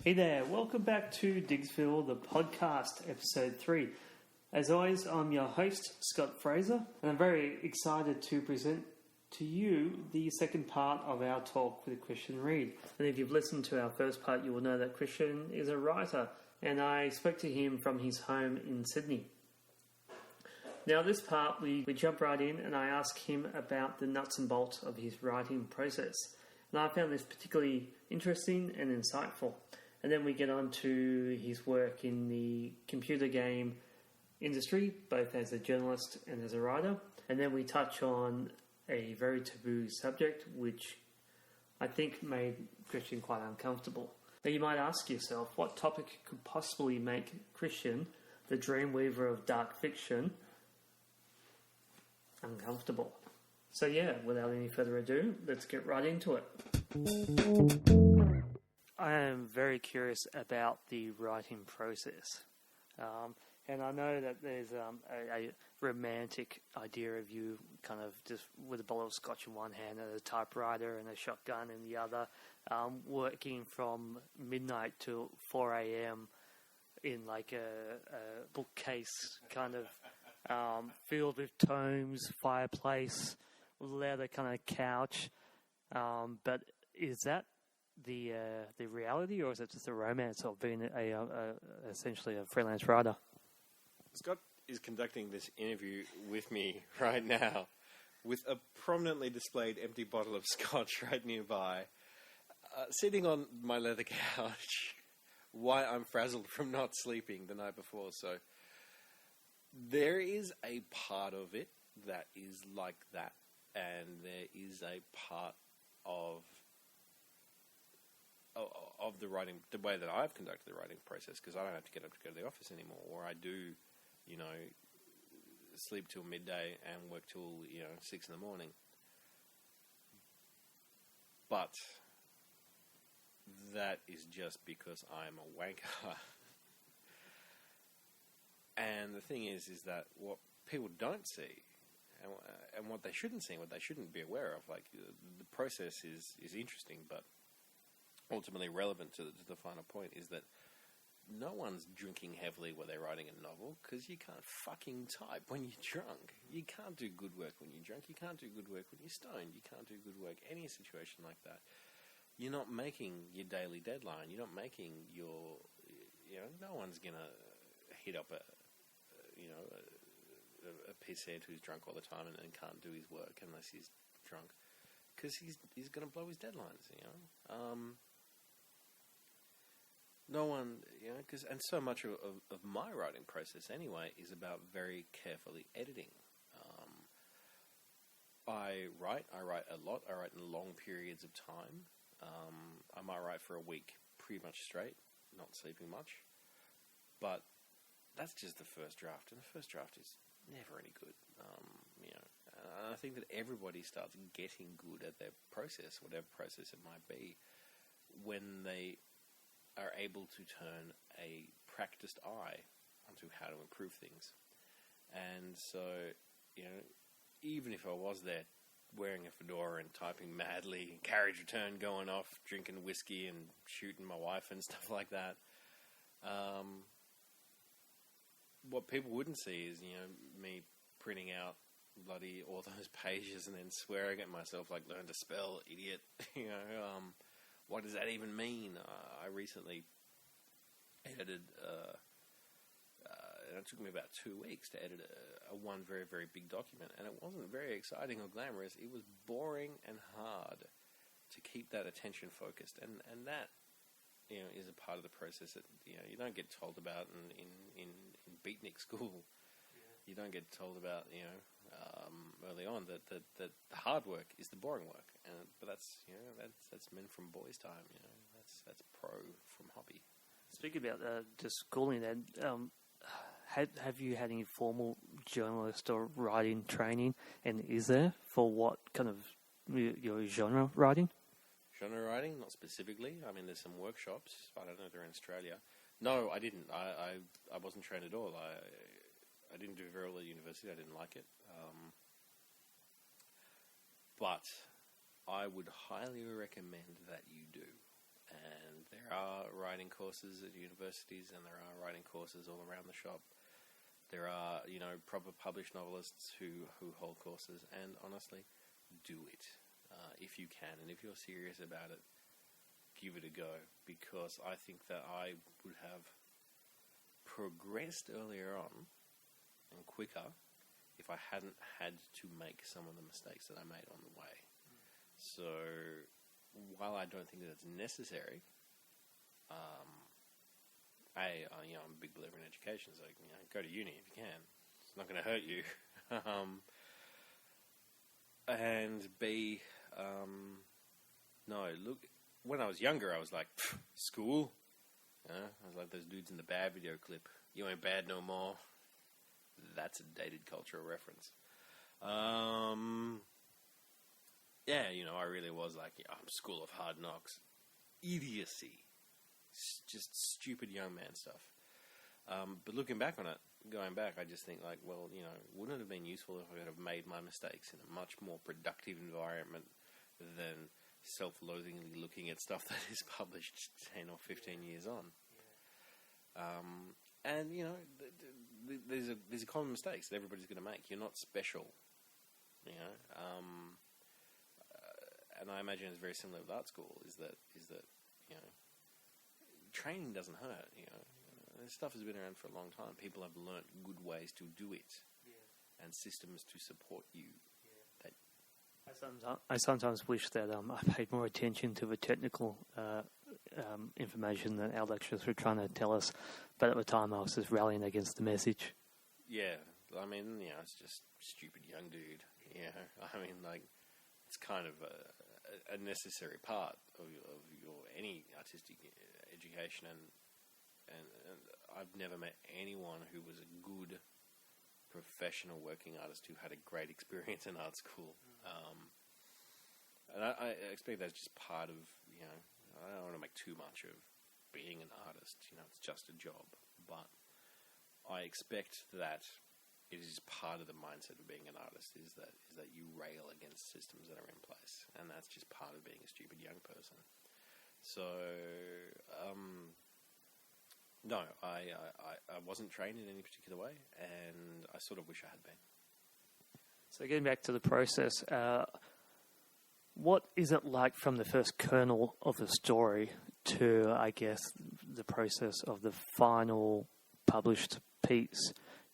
Hey there, welcome back to Diggsville, the podcast, episode 3. As always, I'm your host, Scott Fraser, and I'm very excited to present to you the second part of our talk with Christian Reed. And if you've listened to our first part, you will know that Christian is a writer, and I spoke to him from his home in Sydney. Now, this part, we jump right in, and I ask him about the nuts and bolts of his writing process. And I found this particularly interesting and insightful. And then we get on to his work in the computer game industry, both as a journalist and as a writer. And then we touch on a very taboo subject, which I think made Christian quite uncomfortable. Now you might ask yourself, what topic could possibly make Christian, the dreamweaver of dark fiction, uncomfortable? So yeah, without any further ado, let's get right into it. I am very curious about the writing process. And I know that there's a romantic idea of you kind of just with a bottle of scotch in one hand and a typewriter and a shotgun in the other, working from midnight till 4 a.m. in like a bookcase kind of filled with tomes, fireplace, leather kind of couch. But is that the reality, or is it just a romance of being essentially a freelance writer? Scott is conducting this interview with me right now with a prominently displayed empty bottle of scotch right nearby, sitting on my leather couch while I'm frazzled from not sleeping the night before. So there is a part of it that is like that, and there is a part of the writing, the way that I've conducted the writing process, because I don't have to get up to go to the office anymore, or I do, sleep till midday and work till, 6 in the morning. But that is just because I'm a wanker. And the thing is that what people don't see, and what they shouldn't see, what they shouldn't be aware of, like the process is interesting, but ultimately relevant to the final point is that no one's drinking heavily while they're writing a novel, because you can't fucking type when you're drunk. You can't do good work when you're drunk. You can't do good work when you're stoned. You can't do good work any situation like that. You're not making your daily deadline. You're not making your, no one's going to hit up a pisshead who's drunk all the time and can't do his work unless he's drunk, because he's going to blow his deadlines, No one, and so much of my writing process anyway is about very carefully editing. I write a lot. I write in long periods of time. I might write for a week pretty much straight, not sleeping much. But that's just the first draft, and the first draft is never any good. And I think that everybody starts getting good at their process, whatever process it might be, when they are able to turn a practiced eye onto how to improve things. And so, even if I was there wearing a fedora and typing madly, carriage return going off, drinking whiskey and shooting my wife and stuff like that, what people wouldn't see is, me printing out bloody all those pages and then swearing at myself like, learn to spell, idiot, what does that even mean? I recently edited, and it took me about 2 weeks to edit one very, very big document, and it wasn't very exciting or glamorous. It was boring and hard to keep that attention focused, and that, is a part of the process that, you don't get told about in beatnik school. Yeah. You don't get told about, early on that the hard work is the boring work, but that's that's men from boys' time. That's pro from hobby. Speaking about just schooling, then, have you had any formal journalist or writing training, and is there for what kind of your genre writing? Genre writing, not specifically. I mean, there's some workshops. I don't know if they're in Australia. No, I didn't. I wasn't trained at all. I didn't do very well at university. I didn't like it. But I would highly recommend that you do. And There are writing courses at universities, and there are writing courses all around the shop. There are, proper published novelists who hold courses, and honestly, do it if you can. And if you're serious about it, give it a go, because I think that I would have progressed earlier on and quicker if I hadn't had to make some of the mistakes that I made on the way. So while I don't think that it's necessary, I'm a big believer in education, so go to uni if you can. It's not going to hurt you. And B, no, look, when I was younger, I was like, school? I was like those dudes in the Bad video clip. You ain't bad no more. That's a dated cultural reference. I really was like, I'm school of hard knocks. Idiocy. Just stupid young man stuff. But looking back on it, going back, I just think like, well, wouldn't it have been useful if I could have made my mistakes in a much more productive environment than self-loathingly looking at stuff that is published 10 or 15 years on. And, these are common mistakes that everybody's going to make. You're not special, and I imagine it's very similar with art school, is that training doesn't hurt, This stuff has been around for a long time. People have learnt good ways to do it, and systems to support you. I sometimes wish that I paid more attention to the technical information that our lecturers were trying to tell us, but at the time I was just rallying against the message. Yeah, I mean, it's just stupid young dude. I mean, like, it's kind of a necessary part of your any artistic education, and I've never met anyone who was a good professional working artist who had a great experience in art school. And I expect that's just part of, I don't want to make too much of being an artist, it's just a job. But I expect that it is part of the mindset of being an artist is that you rail against systems that are in place. And that's just part of being a stupid young person. So, no, I wasn't trained in any particular way, and I sort of wish I had been. So getting back to the process, what is it like from the first kernel of the story to, I guess, the process of the final published piece?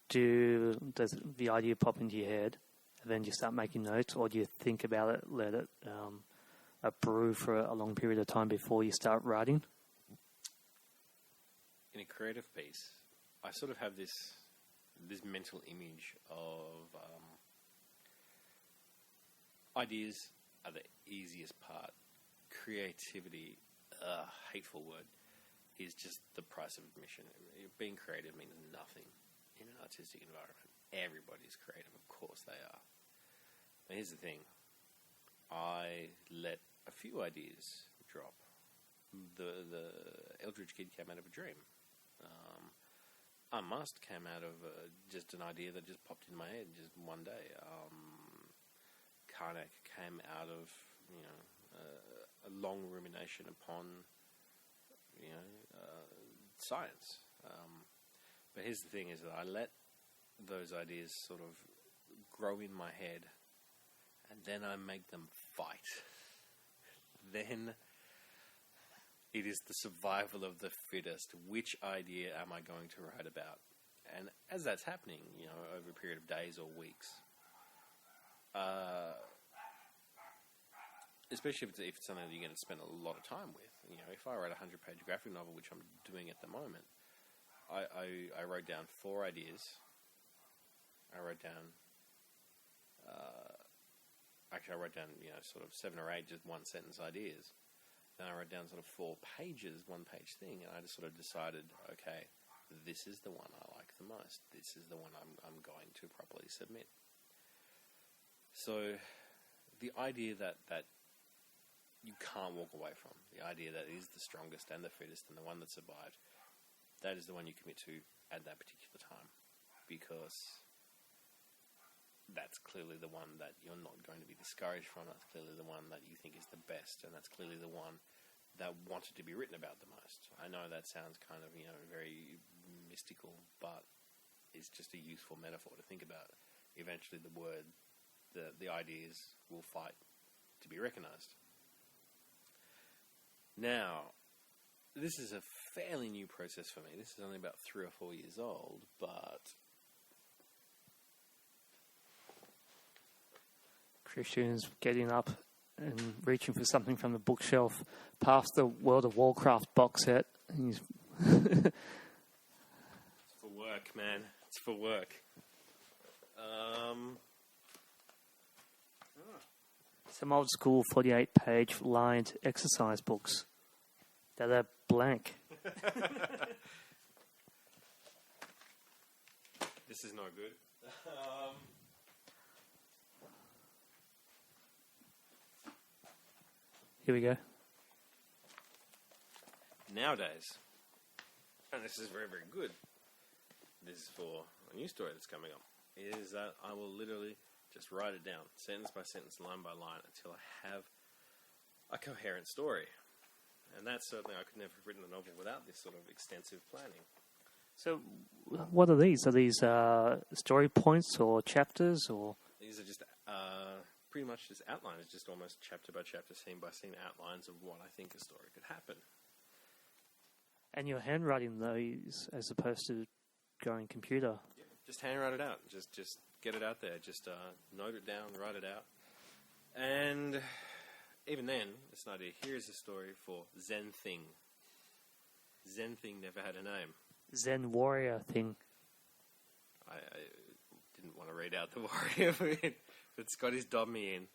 Does the idea pop into your head, and then you start making notes, or do you think about it, let it brew for a long period of time before you start writing? In a creative piece, I sort of have this mental image of ideas are the easiest part. Creativity, hateful word, is just the price of admission. Being creative means nothing in an artistic environment. Everybody's creative, of course they are. But here's the thing. I let a few ideas drop. The Eldridge Kid came out of a dream. Unmasked came out of just an idea that just popped in my head just one day. Karnak came out of a long rumination upon science. But here's the thing: is that I let those ideas sort of grow in my head, and then I make them fight. Then it is the survival of the fittest. Which idea am I going to write about? And as that's happening, over a period of days or weeks, especially if it's something that you're going to spend a lot of time with. If I write a 100-page graphic novel, which I'm doing at the moment, I wrote down 4 ideas. I wrote down, I wrote down, sort of 7 or 8 just one-sentence ideas. Then I wrote down sort of 4 pages, one-page thing, and I just sort of decided, okay, this is the one I like the most. This is the one I'm going to properly submit. So the idea that you can't walk away from, the idea that is the strongest and the fittest and the one that survived, that is the one you commit to at that particular time, because that's clearly the one that you're not going to be discouraged from. That's clearly the one that you think is the best, and that's clearly the one that wanted to be written about the most. I know that sounds kind of, very mystical, but it's just a useful metaphor to think about. Eventually the ideas will fight to be recognized. Now, this is a fairly new process for me. This is only about 3 or 4 years old, but Christian's getting up and reaching for something from the bookshelf past the World of Warcraft box set. And he's it's for work, man. It's for work. Some old school 48-page lined exercise books that are blank. This is not good. Here we go. Nowadays, and this is very, very good, this is for a new story that's coming up, is that I will literally just write it down, sentence by sentence, line by line, until I have a coherent story. And that's certainly, I could never have written a novel without this sort of extensive planning. So, what are these? Are these story points or chapters, or? These are just pretty much just outlines, just almost chapter by chapter, scene by scene outlines of what I think a story could happen. And you're handwriting those as opposed to going computer? Yeah, just handwrite it out. Just get it out there. Just note it down, write it out. And even then, it's an idea. Here's a story for Zen Thing. Zen Thing never had a name. Zen warrior thing. I didn't want to read out the warrior bit, but Scotty's dobbed me in.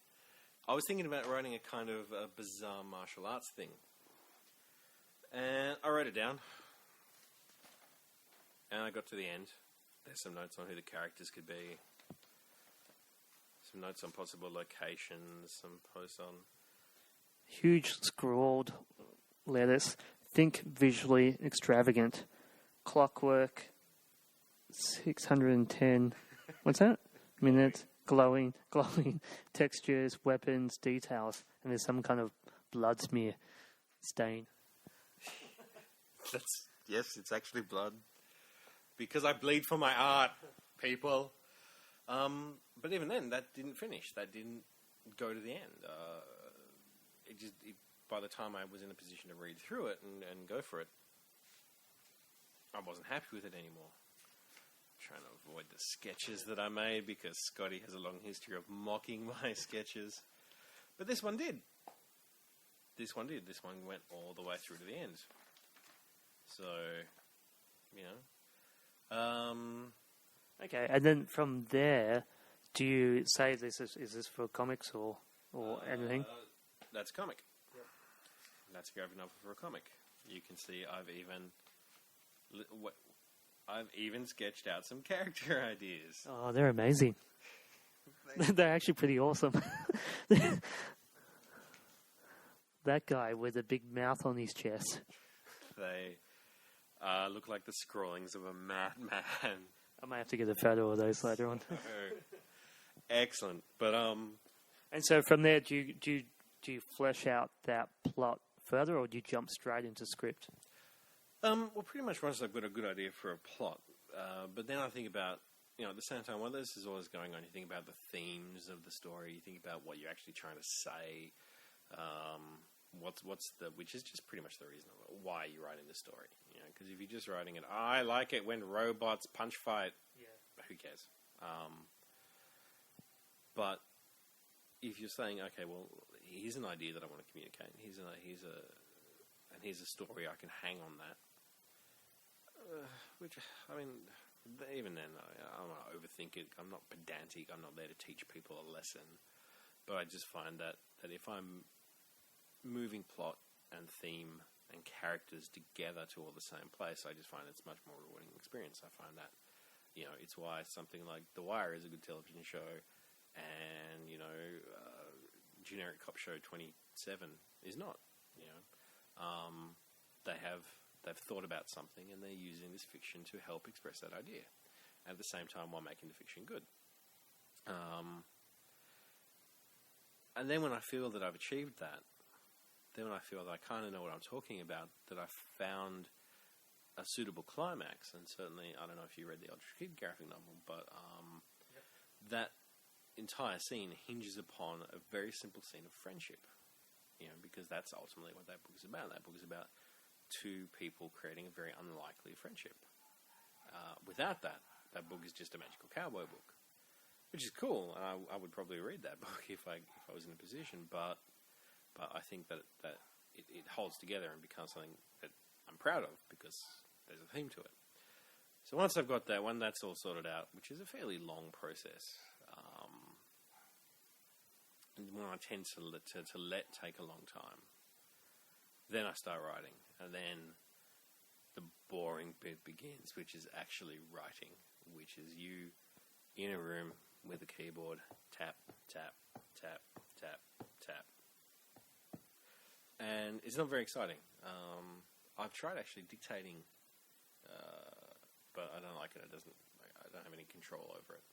I was thinking about writing a kind of a bizarre martial arts thing. And I wrote it down. And I got to the end. There's some notes on who the characters could be. Some notes on possible locations. Some posts on... Huge scrawled letters. Think visually extravagant. Clockwork. 610. What's that? Minutes. Glowing textures, weapons, details. And there's some kind of blood smear stain. Yes, it's actually blood. Because I bleed for my art, people. But even then, that didn't finish. That didn't go to the end. By the time I was in a position to read through it and go for it, I wasn't happy with it anymore. Trying to avoid the sketches that I made because Scotty has a long history of mocking my sketches. But this one did. This one went all the way through to the end. So, Okay, and then from there, do you say is this for comics or anything? That's a comic. Yep. That's a graphic novel for a comic. You can see I've even sketched out some character ideas. Oh, they're amazing. They're actually pretty awesome. That guy with a big mouth on his chest. They look like the scrawlings of a madman. I might have to get a photo of those later on. Excellent, but And so from there, do you flesh out that plot further, or do you jump straight into script? Well, pretty much once I've got a good idea for a plot, but then I think about, at the same time, while this is always going on, you think about the themes of the story, you think about what you're actually trying to say, which is just pretty much the reason why you're writing the story. Because if you're just writing it, I like it when robots punch fight. Yeah. Who cares? But if you're saying, okay, well, here's an idea that I want to communicate, here's a story I can hang on that. Which, even then, I'm not overthink it. I'm not pedantic. I'm not there to teach people a lesson. But I just find that if I'm moving plot and theme and characters together to all the same place, I just find it's a much more rewarding experience. I find that, it's why something like The Wire is a good television show, and, generic cop show 27 is not, They've thought about something and they're using this fiction to help express that idea, and at the same time while making the fiction good. And then when I feel that I've achieved that, then when I feel that I kind of know what I'm talking about, that I found a suitable climax. And certainly, I don't know if you read the Ultra Kid graphic novel, but that entire scene hinges upon a very simple scene of friendship. Because that's ultimately what that book is about. That book is about two people creating a very unlikely friendship. Without that book is just a magical cowboy book, which is cool, and I would probably read that book if I was in a position. But I think that it holds together and becomes something that I'm proud of because there's a theme to it. So once I've got that, when that's all sorted out, which is a fairly long process. And when I tend to let take a long time, then I start writing, and then the boring bit begins, which is actually writing, which is you in a room with a keyboard, tap, tap, tap, tap, tap. And it's not very exciting. I've tried actually dictating, but I don't like it. I don't have any control over it.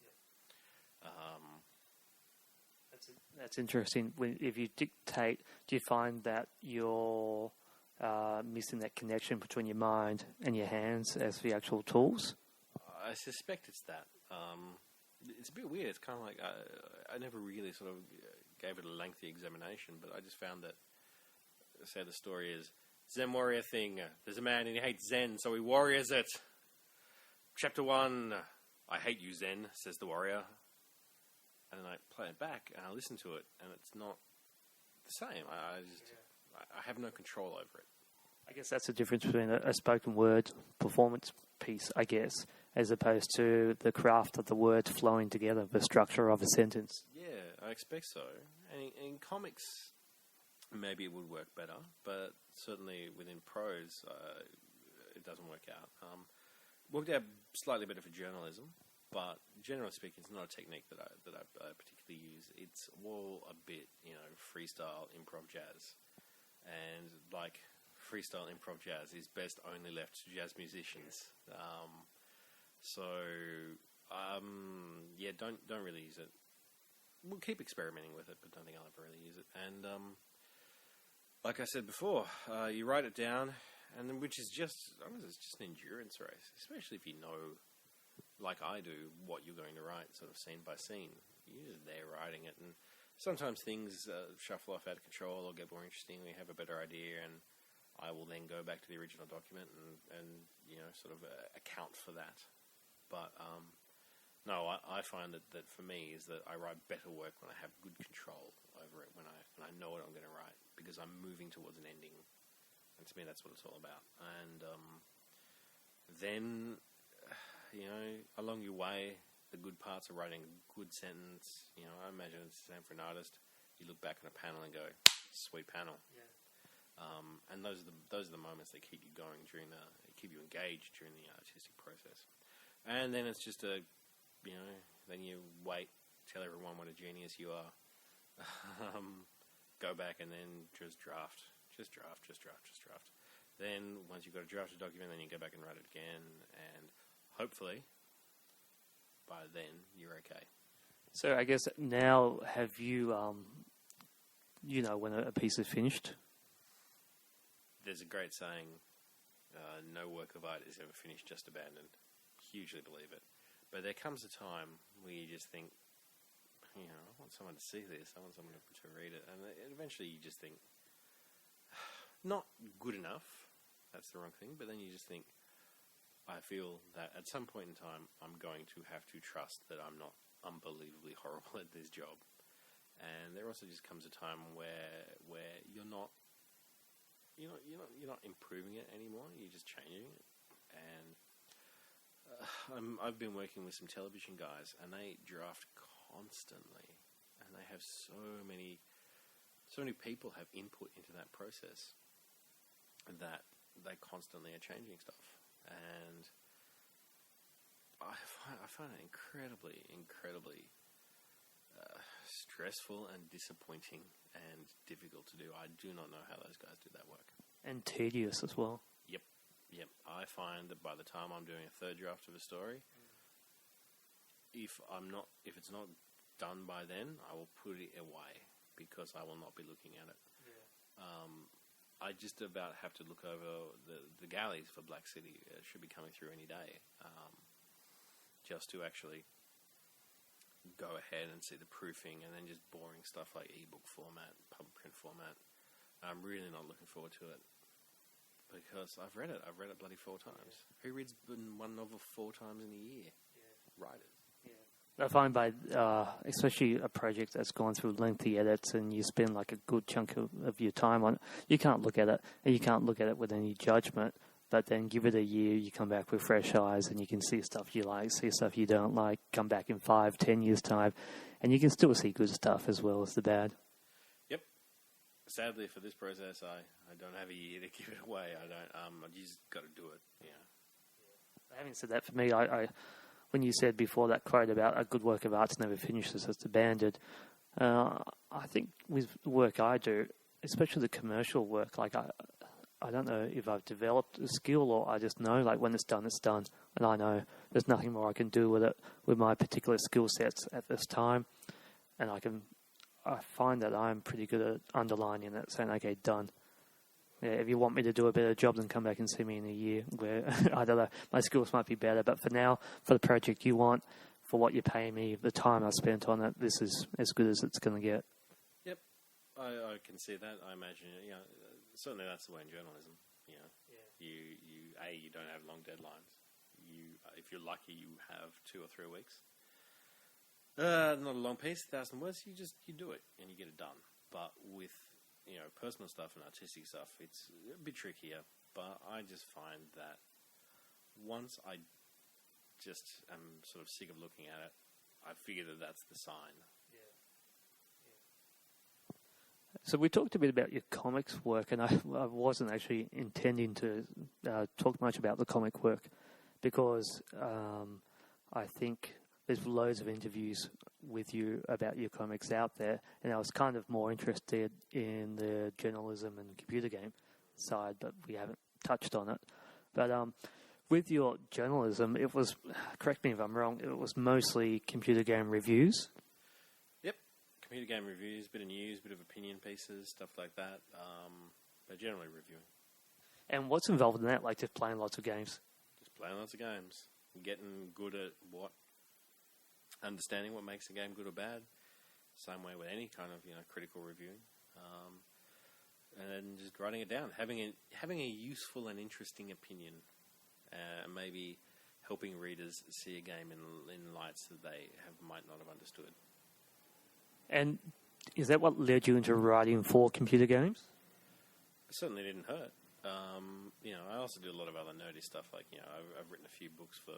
Yeah. That's interesting. If you dictate, do you find that you're missing that connection between your mind and your hands as the actual tools? I suspect it's that. It's a bit weird. It's kind of like I never really sort of gave it a lengthy examination, but I just found that, say the story is, Zen warrior thing. There's a man and he hates Zen, so he warriors it. Chapter 1, I hate you, Zen, says the warrior. And then I play it back and I listen to it, and it's not the same. I have no control over it. I guess that's the difference between a spoken word performance piece, I guess, as opposed to the craft of the words flowing together, the structure of a sentence. Yeah, I expect so. And in comics, maybe it would work better, but certainly within prose, it doesn't work out. Worked out slightly better for journalism, but generally speaking, it's not a technique that I particularly use. It's all a bit, freestyle improv jazz, and like freestyle improv jazz is best only left to jazz musicians. Don't really use it. We'll keep experimenting with it, but don't think I'll ever really use it. And like I said before, you write it down, and then it's just an endurance race, especially if you know, like I do, what you're going to write, sort of scene by scene. You're just there writing it, and sometimes things shuffle off out of control or get more interesting. We have a better idea, and I will then go back to the original document and sort of account for that. But no, I find that for me is that I write better work when I have good control over it, when I know what I'm going to write, because I'm moving towards an ending, and to me that's what it's all about. And then along your way, the good parts of writing a good sentence. I imagine it's the same for an artist. You look back on a panel and go, "Sweet panel." Yeah. And those are the moments that keep you going keep you engaged during the artistic process. And then it's just then you wait, tell everyone what a genius you are. Go back and then just draft. Then once you've got a drafted document, then you go back and write it again, and hopefully by then you're okay. So I guess now, have you, when a piece is finished? There's a great saying, no work of art is ever finished, just abandoned. Hugely believe it. But there comes a time where you just think, I want someone to see this. I want someone to read it. And eventually you just think, not good enough. That's the wrong thing. But then you just think, I feel that at some point in time, I'm going to have to trust that I'm not unbelievably horrible at this job. And there also just comes a time where you're not improving it anymore. You're just changing it. And I've been working with some television guys, and they draft constantly, and they have so many people have input into that process that they constantly are changing stuff. And I find it incredibly stressful and disappointing and difficult to do. I do not know how those guys do that work. And tedious as well. Yep. I find that by the time I'm doing a third draft of a story, if it's not done by then, I will put it away because I will not be looking at it. Yeah. I just about have to look over the galleys for Black City. It should be coming through any day, just to actually go ahead and see the proofing, and then just boring stuff like ebook format, pub print format. I'm really not looking forward to it because I've read it. I've read it bloody 4 times. Who reads one novel 4 times in a year? Writers. I find by, especially a project that's gone through lengthy edits and you spend like a good chunk of your time on it, you can't look at it, and you can't look at it with any judgment, but then give it a year, you come back with fresh eyes and you can see stuff you like, see stuff you don't like, come back in 5-10 years' time, and you can still see good stuff as well as the bad. Yep. Sadly for this process, I don't have a year to give it away. I just got to do it, Having said that, for me, I when you said before that quote about a good work of art never finishes, it's abandoned, I think with the work I do, especially the commercial work, like I don't know if I've developed a skill or I just know, like when it's done, and I know there's nothing more I can do with it, with my particular skill sets at this time, and I find that I'm pretty good at underlining that, saying, okay, done. Yeah, if you want me to do a better job, then come back and see me in a year where, I don't know, my skills might be better. But for now, for the project you want, for what you're paying me, the time I spent on it, this is as good as it's going to get. Yep. I can see that. I imagine, certainly that's the way in journalism. You don't have long deadlines. If you're lucky, you have 2 or 3 weeks. Not a long piece, 1,000 words. You do it and you get it done. But with personal stuff and artistic stuff, it's a bit trickier. But I just find that once I just am sort of sick of looking at it, I figure that that's the sign. So we talked a bit about your comics work, and I wasn't actually intending to talk much about the comic work because I think there's loads of interviews with you about your comics out there, and I was kind of more interested in the journalism and computer game side, but we haven't touched on it. But with your journalism, it was, correct me if I'm wrong, it was mostly computer game reviews? Yep, computer game reviews, bit of news, bit of opinion pieces, stuff like that, but generally reviewing. And what's involved in that, like just playing lots of games? Just playing lots of games, getting good at understanding what makes a game good or bad. Same way with any kind of critical reviewing, and then just writing it down, having a useful and interesting opinion, maybe helping readers see a game in lights that they might not have understood. And is that what led you into writing for computer games? It certainly didn't hurt. I also do a lot of other nerdy stuff. Like, I've written a few books for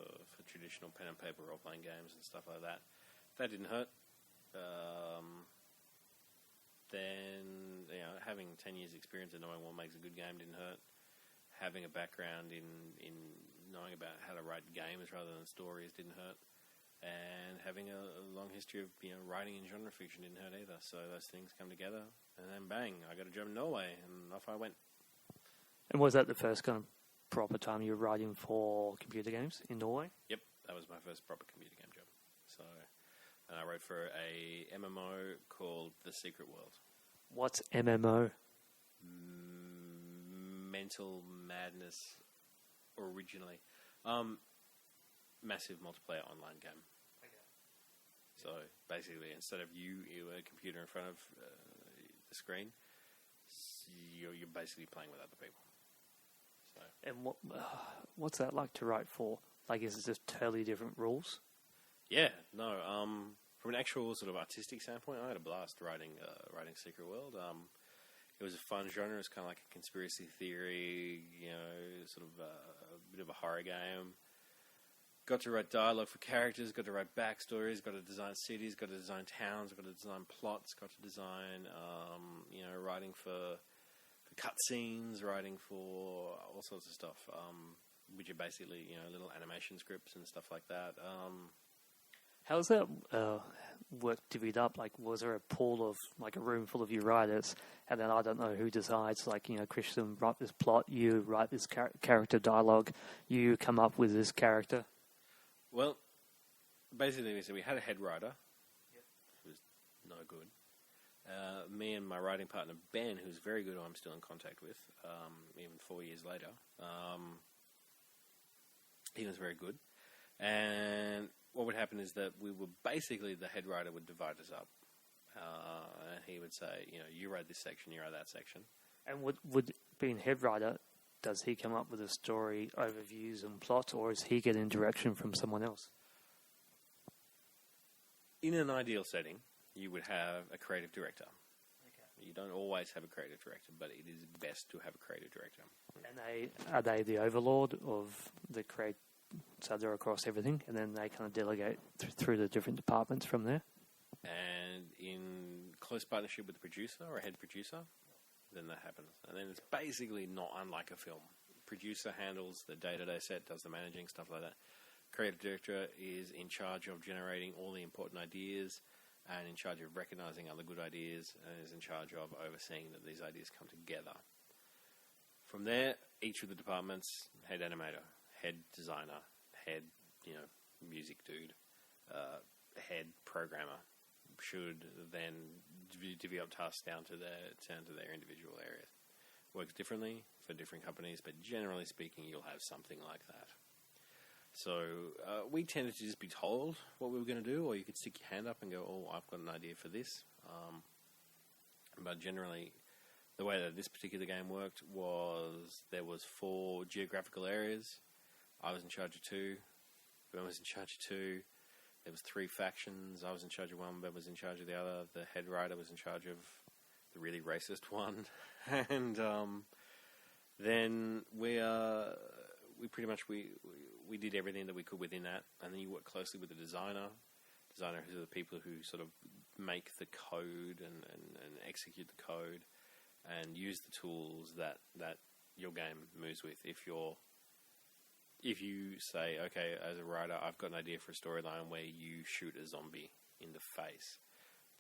traditional pen and paper role-playing games and stuff like that. That didn't hurt. Then, having 10 years experience and knowing what makes a good game didn't hurt. Having a background in knowing about how to write games rather than stories didn't hurt. And having a long history of writing in genre fiction didn't hurt either. So those things come together, and then bang, I got a job in Norway, and off I went. And was that the first kind of proper time you were writing for computer games in Norway? Yep, that was my first proper computer game job. So, and I wrote for a MMO called The Secret World. What's MMO? Mental Madness, originally. Massive multiplayer online game. Okay. So basically, instead of you a computer in front of the screen, you're basically playing with other people. So. And what's that like to write for? Like, is it just totally different rules? Yeah, no. From an actual sort of artistic standpoint, I had a blast writing Secret World. It was a fun genre. It was kind of like a conspiracy theory, sort of a bit of a horror game. Got to write dialogue for characters, got to write backstories, got to design cities, got to design towns, got to design plots, got to design, writing for cutscenes, writing for all sorts of stuff, which are basically, little animation scripts and stuff like that. How's that work divvied up? Like, was there a pool of, like, a room full of you writers, and then I don't know who decides, like, Christian, write this plot, you write this character dialogue, you come up with this character? Well, basically, we had a head writer, who was no good, me and my writing partner Ben, who's very good, who I'm still in contact with, even 4 years later. He was very good, and what would happen is that we were basically, the head writer would divide us up, and he would say, you write this section, you write that section. And would being head writer, does he come up with a story, overviews, and plot, or is he getting direction from someone else? In an ideal setting, you would have a creative director. Okay. You don't always have a creative director, but it is best to have a creative director. And are they the overlord of the create? So they're across everything, and then they kind of delegate through the different departments from there? And in close partnership with the producer or head producer, then that happens. And then it's basically not unlike a film. Producer handles the day-to-day set, does the managing, stuff like that. Creative director is in charge of generating all the important ideas and in charge of recognizing other good ideas and is in charge of overseeing that these ideas come together. From there, each of the departments, head animator, head designer, head, music dude, head programmer, should then divvy up tasks down to their individual areas. Works differently for different companies, but generally speaking, you'll have something like that. So we tended to just be told what we were going to do, or you could stick your hand up and go, oh, I've got an idea for this. But generally, the way that this particular game worked was there was 4 geographical areas. I was in charge of 2. Ben was in charge of 2. There was 3 factions. I was in charge of 1. Ben was in charge of the other. The head writer was in charge of the really racist one. And then we pretty much we did everything that we could within that. And then you work closely with the designer. Designer who are the people who sort of make the code and execute the code and use the tools that your game moves with. If you say, okay, as a writer, I've got an idea for a storyline where you shoot a zombie in the face,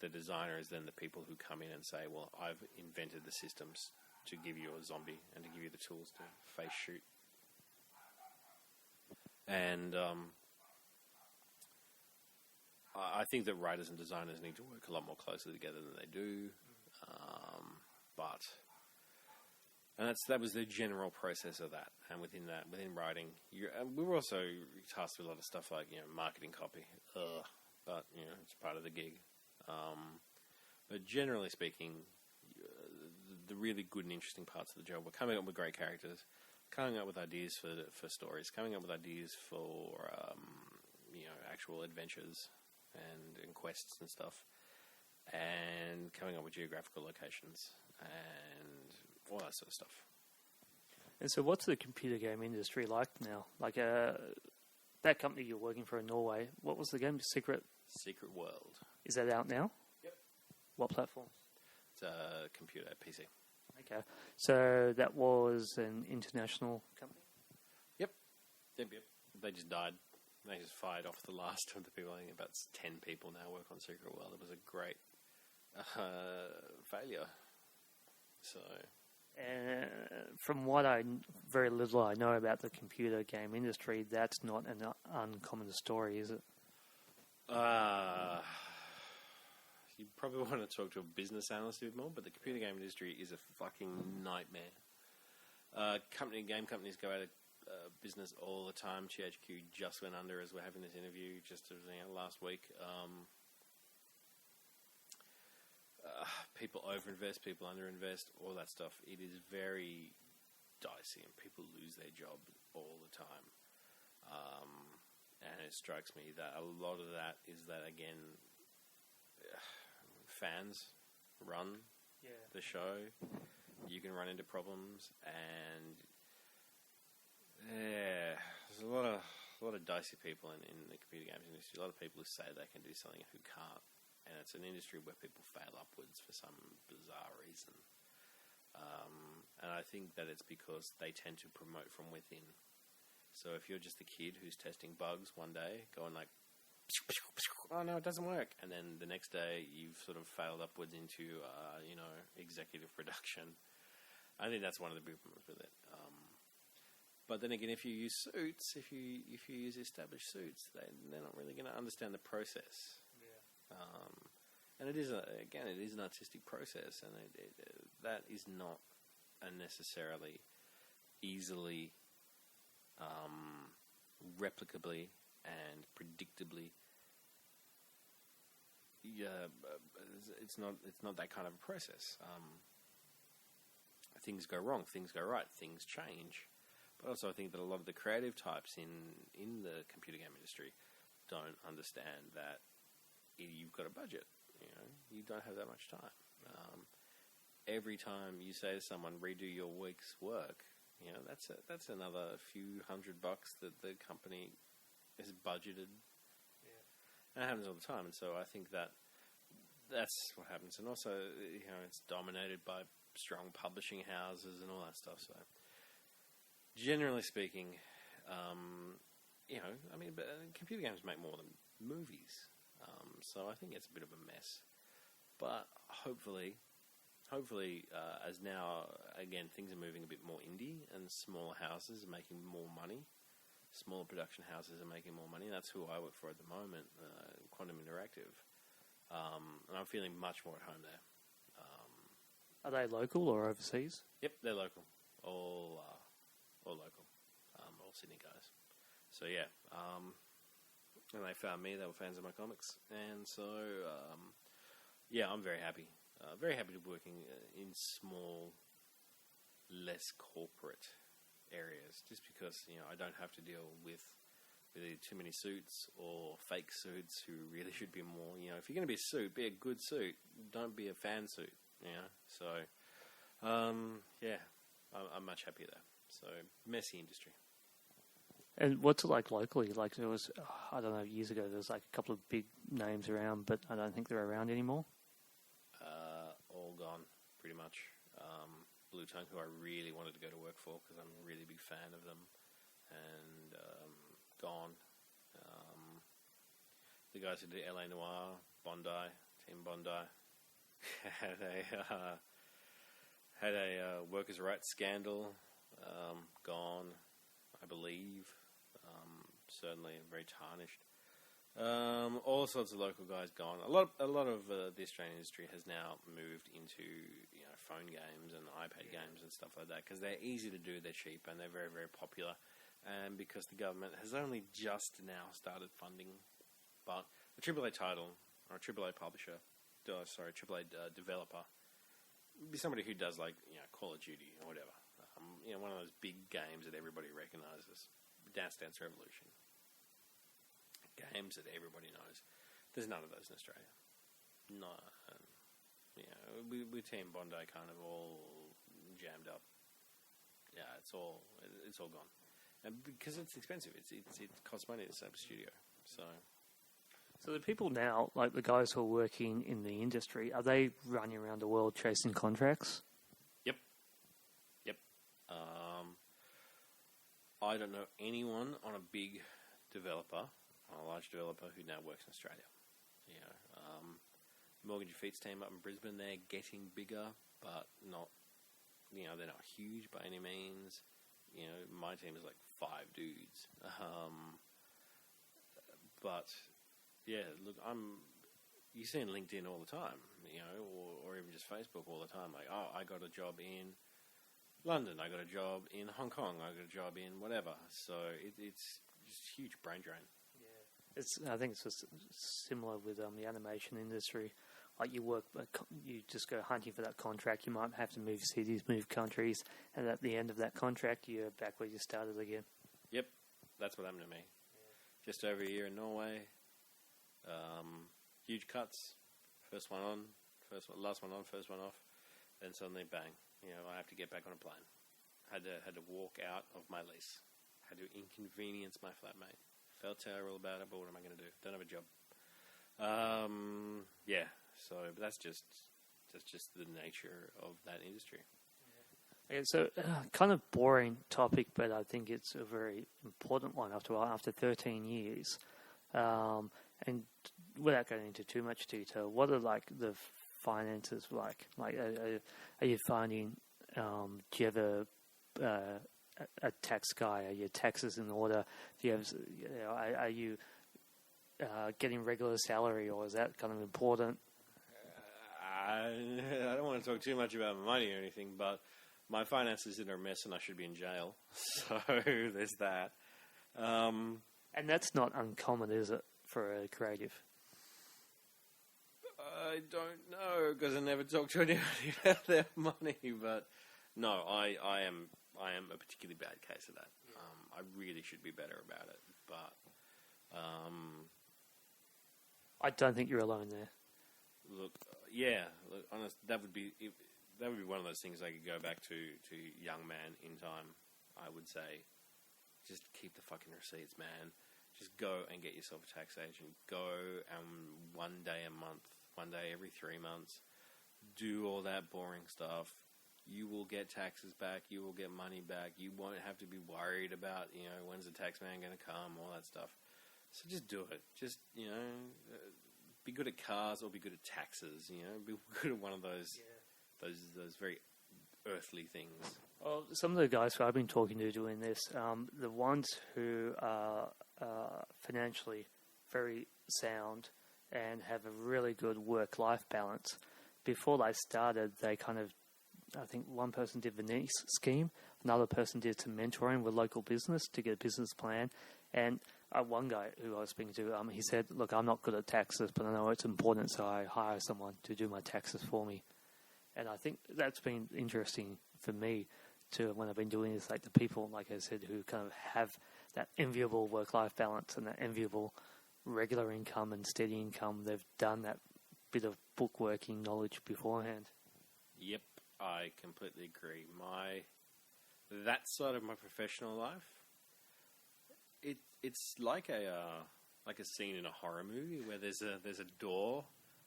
the designer is then the people who come in and say, well, I've invented the systems to give you a zombie and to give you the tools to face shoot. And I think that writers and designers need to work a lot more closely together than they do. And that was the general process of that. And within writing, we were also tasked with a lot of stuff like, marketing copy. But, it's part of the gig. But generally speaking, the really good and interesting parts of the job were coming up with great characters, coming up with ideas for stories, coming up with ideas for, actual adventures and quests and stuff, and coming up with geographical locations and all that sort of stuff. And so what's the computer game industry like now? Like that company you're working for in Norway, what was the game? Secret World. Is that out now? Yep. What platform? It's a computer, PC. Okay. So that was an international company? Yep. They just died. They just fired off the last of the people. I think about 10 people now work on Secret World. It was a great failure. So, from what very little I know about the computer game industry, that's not an uncommon story, is it? You probably want to talk to a business analyst a bit more, but the computer game industry is a fucking nightmare. Game companies go out of business all the time. THQ just went under as we're having this interview just last week. People overinvest, people underinvest, all that stuff. It is very dicey, and people lose their job all the time. And it strikes me that a lot of that is that, again, fans run the show. You can run into problems, and there's a lot of dicey people in the computer games industry. A lot of people who say they can do something who can't. And it's an industry where people fail upwards for some bizarre reason. And I think that it's because they tend to promote from within. So if you're just the kid who's testing bugs one day, going like, oh no, it doesn't work. And then the next day you've sort of failed upwards into, executive production. I think that's one of the big problems with it. But then again, if you use suits, if you use established suits, they're not really going to understand the process. And it is an artistic process, and that is not a necessarily easily replicably and predictably. Yeah, it's not that kind of a process. Things go wrong, things go right, things change. But also, I think that a lot of the creative types in the computer game industry don't understand that you've got a budget. You don't have that much time. Every time you say to someone, redo your week's work, that's another few $100 that the company has budgeted. Yeah. And it happens all the time. And so I think that's what happens. And also, it's dominated by strong publishing houses and all that stuff. So generally speaking, but computer games make more than movies. So I think it's a bit of a mess. But hopefully, as now, again, things are moving a bit more indie and smaller houses are making more money. Smaller production houses are making more money. That's who I work for at the moment, Quantum Interactive. And I'm feeling much more at home there. Are they local or overseas? Yep, they're local. All local. All Sydney guys. So, yeah. And they found me. They were fans of my comics. And so, I'm very happy. Very happy to be working in small, less corporate areas. Just because, I don't have to deal with either too many suits or fake suits who really should be more. If you're going to be a suit, be a good suit. Don't be a fan suit. So, I'm much happier there. So, messy industry. And what's it like locally? Like there was, I don't know, years ago there was like a couple of big names around, but I don't think they're around anymore. All gone, pretty much. Blue Tongue, who I really wanted to go to work for because I'm a really big fan of them, and gone. The guys who did LA Noire, Bondi, Team Bondi, had a workers' rights scandal, gone, I believe. Certainly very tarnished. All sorts of local guys gone. A lot of the Australian industry has now moved into phone games and iPad games and stuff like that because they're easy to do, they're cheap, and they're very, very popular. And because the government has only just now started funding, but a AAA title or a AAA publisher, AAA developer, be somebody who does Call of Duty or whatever. One of those big games that everybody recognizes, Dance Dance Revolution. Games that everybody knows. There's none of those in Australia. No, we Team Bondi kind of all jammed up. Yeah, it's all gone, and because it's expensive, it costs money to set up a studio. So the people now, like the guys who are working in the industry, are they running around the world chasing contracts? Yep. I don't know anyone on a big developer, on a large developer who now works in Australia. Morgan Jafit's team up in Brisbane, they're getting bigger, but not, they're not huge by any means. My team is like 5 dudes. But yeah, look, you see in LinkedIn all the time, or even just Facebook all the time. Like, I got a job in London, I got a job in Hong Kong, I got a job in whatever. So it's just a huge brain drain. Yeah, I think it's just similar with the animation industry. Like you just go hunting for that contract. You might have to move cities, move countries, and at the end of that contract, you're back where you started again. Yep, that's what happened to me. Yeah. Just over a year in Norway. Huge cuts. Last one on, first one off. Then suddenly, bang! I have to get back on a plane. Had to walk out of my lease. Had to inconvenience my flatmate. Felt terrible about it, but what am I going to do? Don't have a job. So but that's just the nature of that industry. Yeah, so kind of boring topic, but I think it's a very important one after 13 years. And without going into too much detail, what are the finances like? Are you finding? Do you have a tax guy? Are your taxes in order? Do you have? Are you getting regular salary, or is that kind of important? I don't want to talk too much about my money or anything, but my finances are a mess and I should be in jail. So there's that. And that's not uncommon, is it, for a creative? I don't know, because I never talk to anybody about their money. But no, I am a particularly bad case of that. I really should be better about it. But I don't think you're alone there. Look, honest, that would be one of those things I could go back to young man in time. I would say, just keep the fucking receipts, man. Just go and get yourself a tax agent. Go and one day a month, one day every 3 months, do all that boring stuff. You will get taxes back. You will get money back. You won't have to be worried about, when's the tax man going to come, all that stuff. So just do it. Just, be good at cars or be good at taxes. Be good at one of those very earthly things. Well, some of the guys who I've been talking to doing this, the ones who are financially very sound and have a really good work-life balance, before they started, they kind of, I think one person did the NICE scheme, another person did some mentoring with local business to get a business plan, and one guy who I was speaking to, he said, look, I'm not good at taxes, but I know it's important, so I hire someone to do my taxes for me. And I think that's been interesting for me too, when I've been doing this, like the people, like I said, who kind of have that enviable work-life balance and that enviable regular income and steady income. They've done that bit of bookworking knowledge beforehand. Yep, I completely agree. That side of my professional life, it's like a scene in a horror movie where there's a door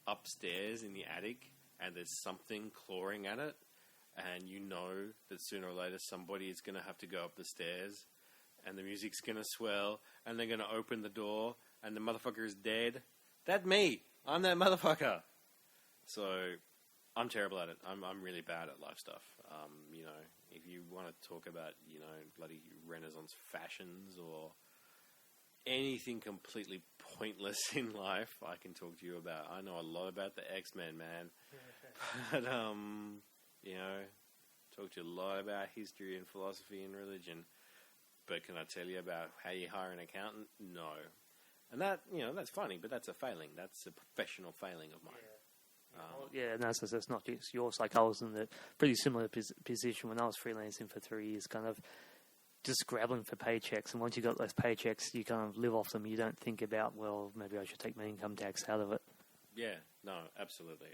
upstairs in the attic and there's something clawing at it, and you know that sooner or later somebody is going to have to go up the stairs, and the music's going to swell, and they're going to open the door, and the motherfucker is dead. That's me. I'm that motherfucker. So I'm terrible at it. I'm really bad at life stuff. If you want to talk about, bloody Renaissance fashions or anything completely pointless in life, I can talk to you about. I know a lot about the X-Men, man. But, talk to you a lot about history and philosophy and religion. But can I tell you about how you hire an accountant? No. And that, that's funny, but that's a failing. That's a professional failing of mine. And that's not just yours. Like I was in a pretty similar position when I was freelancing for 3 years, kind of just scrabbling for paychecks. And once you got those paychecks, you kind of live off them. You don't think about, well, maybe I should take my income tax out of it. Yeah, no, absolutely.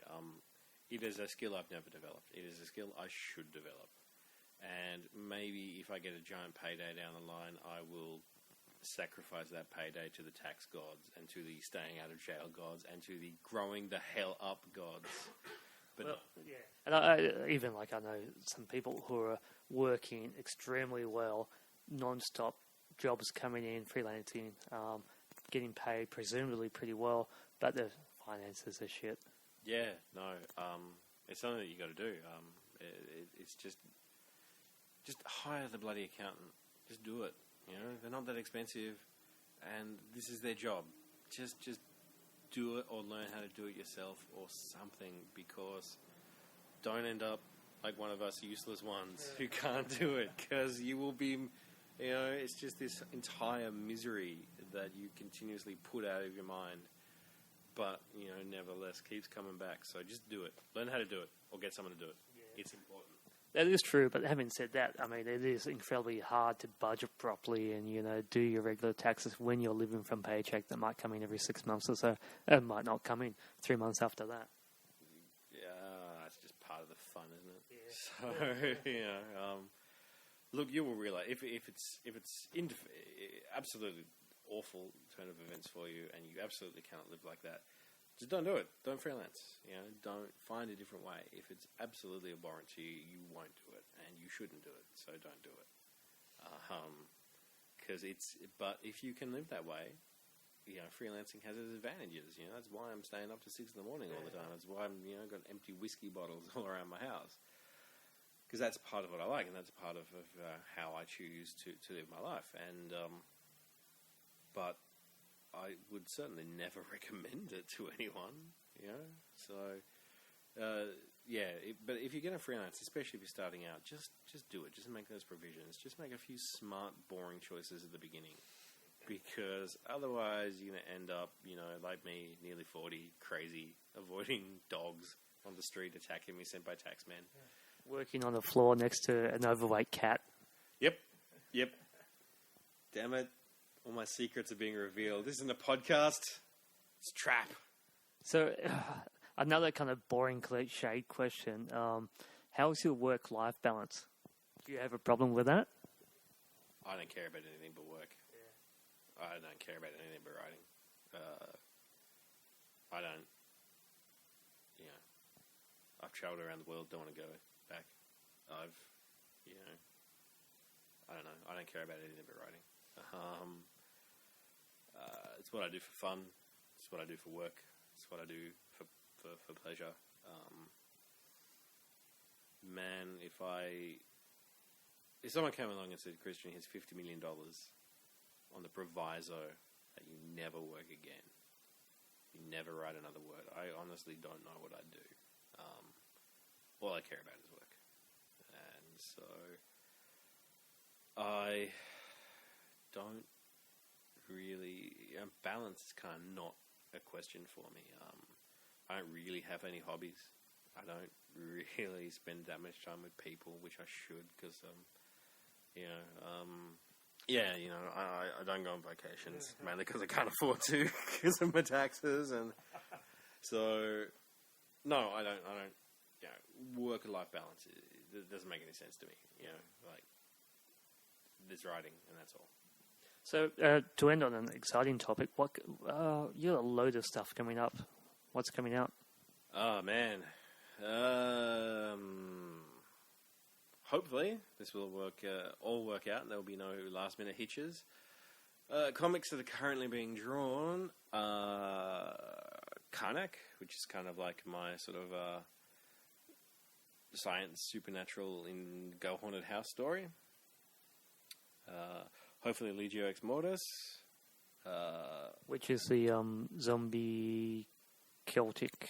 It is a skill I've never developed. It is a skill I should develop. And maybe if I get a giant payday down the line, I will sacrifice that payday to the tax gods and to the staying out of jail gods and to the growing the hell up gods. But well, yeah. And I know some people who are working extremely well, non-stop jobs coming in, freelancing, getting paid presumably pretty well, but the finances are shit. Yeah, no, it's something that you got to do. It's just hire the bloody accountant. Just do it. They're not that expensive, and this is their job. Just do it, or learn how to do it yourself, or something. Because don't end up like one of us useless ones who can't do it. Because you will be, it's just this entire misery that you continuously put out of your mind. But, nevertheless, keeps coming back. So just do it. Learn how to do it, or get someone to do it. Yeah. It's important. That is true, but having said that, I mean, it is incredibly hard to budget properly and, do your regular taxes when you're living from paycheck that might come in every 6 months or so. It might not come in 3 months after that. Yeah, that's just part of the fun, isn't it? Yeah. So, look, you will realize if it's absolutely awful turn of events for you and you absolutely cannot live like that, just don't do it. Don't freelance. Don't find a different way. If it's absolutely abhorrent to you, you won't do it, and you shouldn't do it. So don't do it. But if you can live that way, freelancing has its advantages. That's why I'm staying up to 6 in the morning all the time. That's why I'm got empty whiskey bottles all around my house. Because that's part of what I like, and that's part of how I choose to live my life. And but I would certainly never recommend it to anyone, So But if you're going to freelance, especially if you're starting out, just do it. Just make those provisions. Just make a few smart, boring choices at the beginning. Because otherwise you're going to end up, like me, nearly 40, crazy, avoiding dogs on the street attacking me, sent by taxman. Working on the floor next to an overweight cat. Yep. Damn it. All my secrets are being revealed. This isn't a podcast. It's a trap. So, another kind of boring cliche question. How's your work-life balance? Do you have a problem with that? I don't care about anything but work. Yeah. I don't care about anything but writing. I don't. I've travelled around the world, don't want to go back. I don't know. I don't care about anything but writing. It's what I do for fun. It's what I do for work. It's what I do for pleasure. Man, if someone came along and said, Christian, here's $50 million on the proviso that you never work again, you never write another word, I honestly don't know what I'd do. All I care about is work. And so I don't really... balance is kind of not a question for me. I don't really have any hobbies. I don't really spend that much time with people, which I should, because, I don't go on vacations, mainly because I can't afford to, because of my taxes, and so, no, I don't, work-life balance, it doesn't make any sense to me, there's writing, and that's all. So, to end on an exciting topic, you got a load of stuff coming up. What's coming out? Oh, man. Hopefully, this will all work out, and there will be no last-minute hitches. Comics that are currently being drawn are Karnak, which is kind of like my sort of science, supernatural, in Go Haunted House story. Hopefully Legio Ex Mortis. Which is the zombie Celtic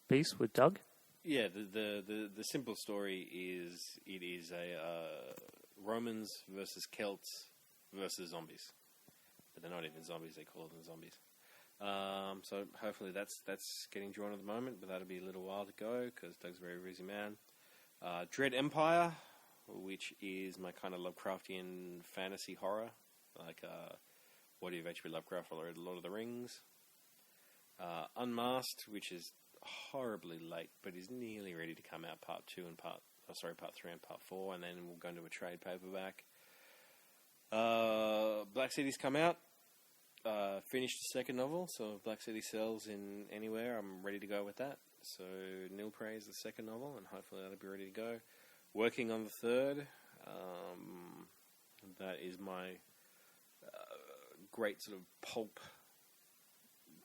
beast with Doug? Yeah, the simple story is it is a Romans versus Celts versus zombies. But they're not even zombies, they call them zombies. So hopefully that's getting drawn at the moment, but that'll be a little while to go because Doug's a very busy man. Dread Empire, which is my kind of Lovecraftian fantasy horror, like what of H.P. Lovecraft or Lord of the Rings. Unmasked, which is horribly late, but is nearly ready to come out, part 3 and part 4, and then we'll go into a trade paperback. Black City's come out. Finished the second novel, so if Black City sells in anywhere, I'm ready to go with that. So Nil Prey is the second novel, and hopefully that'll be ready to go. Working on the third. That is my great sort of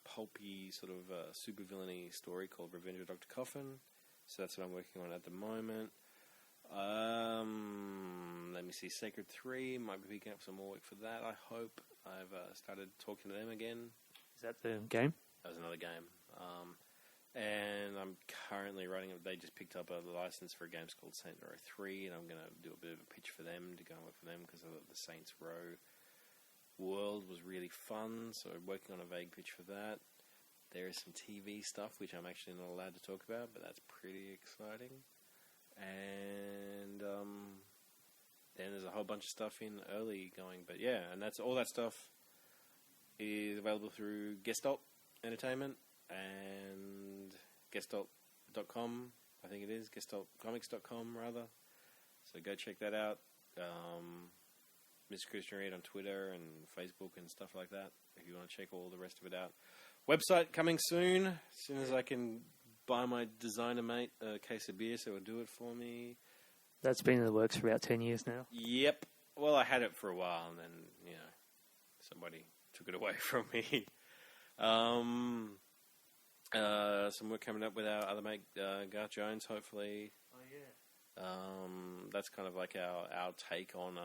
pulpy sort of supervillainy story called Revenge of Dr. Coffin. So that's what I'm working on at the moment. Let me see, Sacred 3, might be picking up some more work for that, I hope. I've started talking to them again. Is that the game? That was another game. And I'm currently writing, they just picked up a license for a game called Saints Row 3, and I'm going to do a bit of a pitch for them to go and work for them, because the Saints Row world was really fun, so I'm working on a vague pitch for that. There is some TV stuff, which I'm actually not allowed to talk about, but that's pretty exciting. And then there's a whole bunch of stuff in early going, but yeah, and that's all that stuff is available through Gestalt Entertainment and Gestalt.com, I think it is, GestaltComics.com rather. So go check that out. Mr. Christian Reed on Twitter and Facebook and stuff like that, if you want to check all the rest of it out. Website coming soon, as soon as I can buy my designer mate a case of beer so he'll do it for me. That's been in the works for about 10 years now. Yep. Well, I had it for a while, and then, somebody took it away from me. Some work coming up with our other mate, Garth Jones, hopefully. Oh, yeah. That's kind of like our take on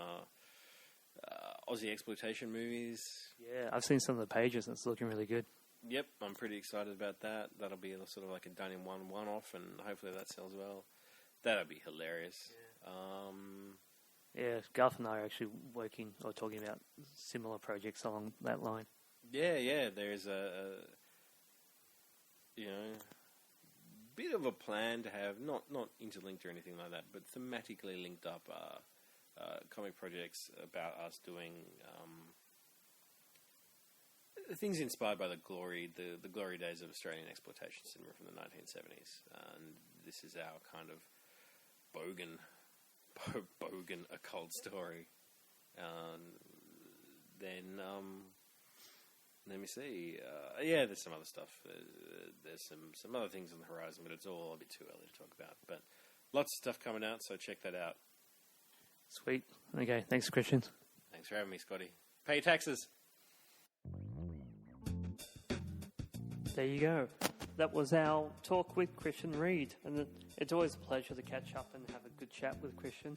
Aussie exploitation movies. Yeah, I've seen some of the pages and it's looking really good. Yep, I'm pretty excited about that. That'll be sort of like a done in one-off, and hopefully that sells well. That'll be hilarious. Yeah, Garth and I are actually working or talking about similar projects along that line. Yeah. There's a bit of a plan to have not interlinked or anything like that, but thematically linked up comic projects about us doing things inspired by the glory days of Australian exploitation cinema from the 1970s, and this is our kind of bogan occult story. Then let me see. There's some other stuff. There's some other things on the horizon, but it's all a bit too early to talk about. But lots of stuff coming out, so check that out. Sweet. Okay, thanks, Christian. Thanks for having me, Scotty. Pay your taxes. There you go. That was our talk with Christian Reed, and it's always a pleasure to catch up and have a good chat with Christian.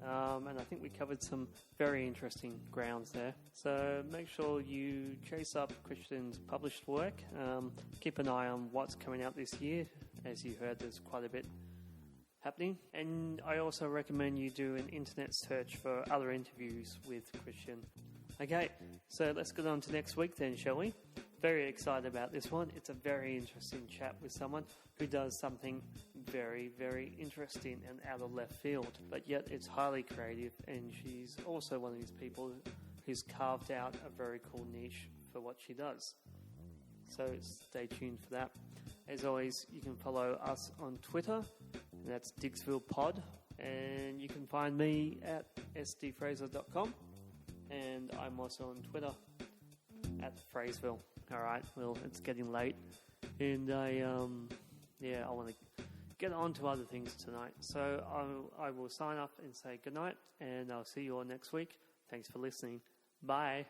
And I think we covered some very interesting grounds there. So make sure you chase up Christian's published work. Keep an eye on what's coming out this year. As you heard, there's quite a bit happening. And I also recommend you do an internet search for other interviews with Christian. Okay, so let's get on to next week then, shall we? Very excited about this one. It's a very interesting chat with someone who does something very, very interesting and out of left field, but yet it's highly creative, and she's also one of these people who's carved out a very cool niche for what she does. So stay tuned for that. As always, you can follow us on Twitter, and that's DigsvillePod, and you can find me at sdfraser.com, and I'm also on Twitter at Fraserville. Alright, well, it's getting late, and I want to get on to other things tonight. So I will sign up and say goodnight, and I'll see you all next week. Thanks for listening. Bye.